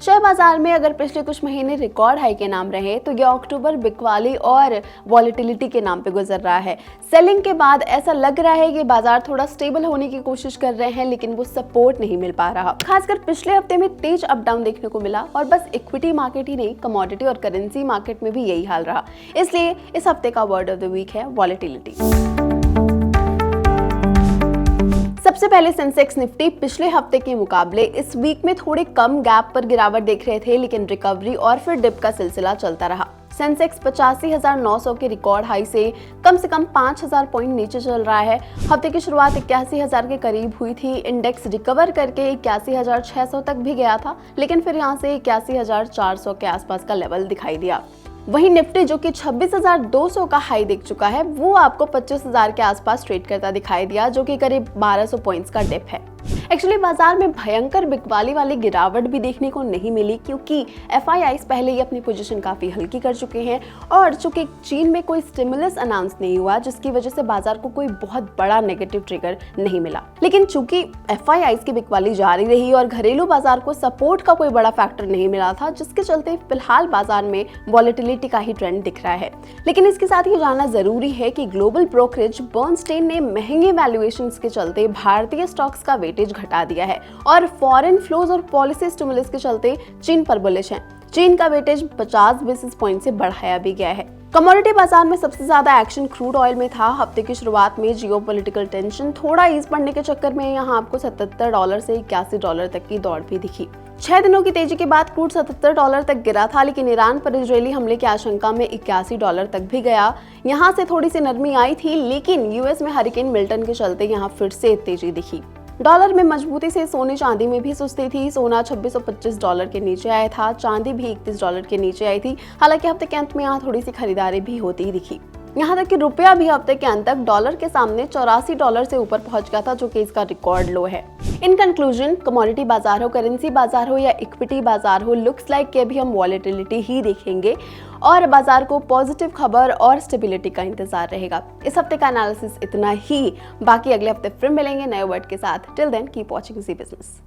Share बाजार में अगर पिछले कुछ महीने रिकॉर्ड हाई के नाम रहे तो यह अक्टूबर बिकवाली और वॉलेटिलिटी के नाम पे गुजर रहा है। सेलिंग के बाद ऐसा लग रहा है कि बाजार थोड़ा स्टेबल होने की कोशिश कर रहे हैं, लेकिन वो सपोर्ट नहीं मिल पा रहा। खासकर पिछले हफ्ते में तेज अप डाउन देखने को मिला और बस इक्विटी मार्केट ही नहीं, कमोडिटी और करेंसी मार्केट में भी यही हाल रहा। इसलिए इस हफ्ते का वर्ड ऑफ द वीक है वॉलेटिलिटी। सबसे पहले सेंसेक्स निफ्टी पिछले हफ्ते के मुकाबले इस वीक में थोड़े कम गैप पर गिरावट देख रहे थे, लेकिन रिकवरी और फिर डिप का सिलसिला चलता रहा। सेंसेक्स 85,900 के रिकॉर्ड हाई से कम 5,000 पॉइंट नीचे चल रहा है। हफ्ते की शुरुआत 81,000 के करीब हुई थी। इंडेक्स रिकवर करके 81,600 तक भी गया था, लेकिन फिर यहां से 81,400 के आसपास का लेवल दिखाई दिया। वहीं निफ्टी जो कि 26,200 का हाई देख चुका है, वो आपको 25,000 के आसपास ट्रेड करता दिखाई दिया, जो कि करीब 1200 पॉइंट्स का डिप है। एक्चुअली बाजार में भयंकर बिकवाली वाली गिरावट भी देखने को नहीं मिली, क्योंकि एफआईआईज पहले ही अपनी पोजीशन काफी हल्की कर चुके हैं और चूंकि चीन में कोई स्टिमुलस अनाउंस नहीं हुआ, जिसकी वजह से बाजार को कोई बहुत बड़ा नेगेटिव ट्रिगर नहीं मिला। लेकिन चूंकि एफआईआईज की बिकवाली जारी रही और घरेलू बाजार को सपोर्ट का कोई बड़ा फैक्टर नहीं मिला था, जिसके चलते फिलहाल बाजार में वॉलेटिलिटी का ही ट्रेंड दिख रहा है। लेकिन इसके साथ ये जानना जरूरी है कि ग्लोबल ब्रोकरेज बर्नस्टेन ने महंगे वैल्यूएशंस के चलते भारतीय स्टॉक्स का वेटेज घटा दिया है और फॉरेन फ्लोज और पॉलिसी स्टिमुलस के चलते चीन पर बुलिश है। चीन का वेटेज 50 बेसिस पॉइंट से बढ़ाया भी गया है। कमोडिटी बाजार में सबसे ज्यादा एक्शन क्रूड ऑयल में था। हफ्ते की शुरुआत में जियोपॉलिटिकल टेंशन थोड़ा ईज पड़ने के चक्कर में यहाँ आपको $77 से $81 तक की दौड़ भी दिखी। 6 दिनों की तेजी के बाद क्रूड $77 तक गिरा था, लेकिन ईरान पर इजरायली हमले की आशंका में $81 तक भी गया। यहाँ से थोड़ी सी नरमी आई थी, लेकिन यूएस में हरिकेन मिल्टन के चलते यहाँ फिर से तेजी दिखी। डॉलर में मजबूती से सोने चांदी में भी सुस्ती थी। सोना $2625 के नीचे आया था, चांदी भी $31 के नीचे आई थी। हालांकि हफ्ते के अंत में यहाँ थोड़ी सी खरीदारी भी होती ही दिखी। यहाँ तक कि रुपया भी हफ्ते के अंत तक डॉलर के सामने $84 से ऊपर पहुंच गया था, जो कि इसका रिकॉर्ड लो है। इन कंक्लूजन, कमोडिटी बाजार हो, करेंसी बाजार हो या इक्विटी बाजार हो, लुक्स लाइक के भी हम वॉलेटिलिटी ही देखेंगे और बाजार को पॉजिटिव खबर और स्टेबिलिटी का इंतजार रहेगा। इस हफ्ते का एनालिसिस इतना ही। बाकी अगले हफ्ते फिर मिलेंगे नए वर्ड के साथ। टिल देन कीप वॉचिंग ज़ी बिजनेस।